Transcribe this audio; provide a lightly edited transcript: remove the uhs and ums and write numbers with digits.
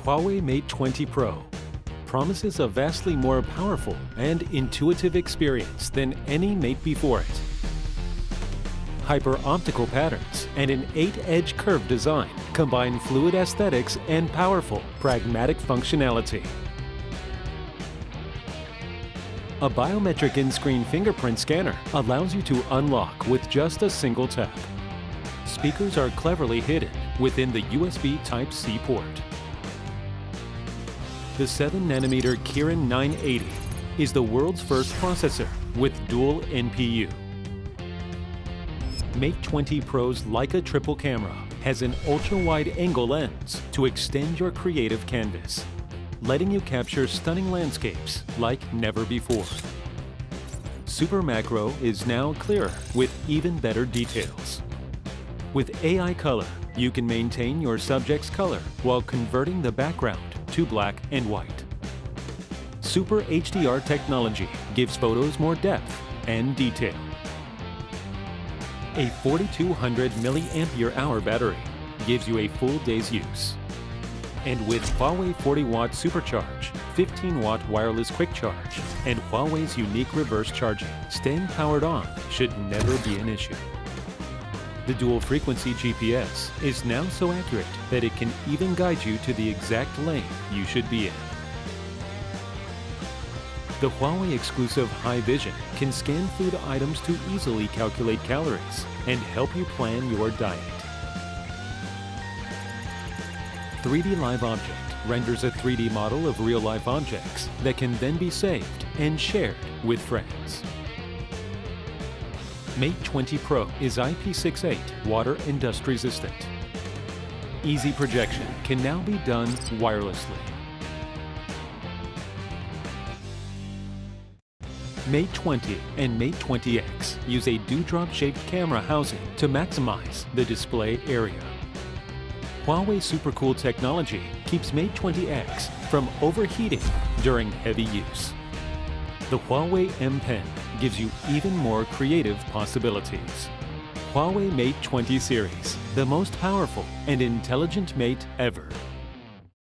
HUAWEI Mate 20 Pro promises a vastly more powerful and intuitive experience than any Mate before it. Hyper-optical patterns and an 8-edge curved design combine fluid aesthetics and powerful, pragmatic functionality. A biometric in-screen fingerprint scanner allows you to unlock with just a single tap. Speakers are cleverly hidden within the USB Type-C port. The 7nm Kirin 980 is the world's first processor with dual NPU. Mate 20 Pro's Leica triple camera has an ultra-wide angle lens to extend your creative canvas, letting you capture stunning landscapes like never before. Super Macro is now clearer with even better details. With AI Color, you can maintain your subject's color while converting the background to black and white. Super HDR technology gives photos more depth and detail. A 4200 mAh battery gives you a full day's use. And with Huawei 40-watt Supercharge, 15-watt wireless quick charge, and Huawei's unique reverse charging, staying powered on should never be an issue. The dual-frequency GPS is now so accurate that it can even guide you to the exact lane you should be in. The Huawei exclusive High Vision can scan food items to easily calculate calories and help you plan your diet. 3D Live Object renders a 3D model of real-life objects that can then be saved and shared with friends. Mate 20 Pro is IP68 water and dust resistant. Easy projection can now be done wirelessly. Mate 20 and Mate 20X use a dewdrop-shaped camera housing to maximize the display area. Huawei SuperCool technology keeps Mate 20X from overheating during heavy use. The Huawei M Pen gives you even more creative possibilities. Huawei Mate 20 series, the most powerful and intelligent Mate ever.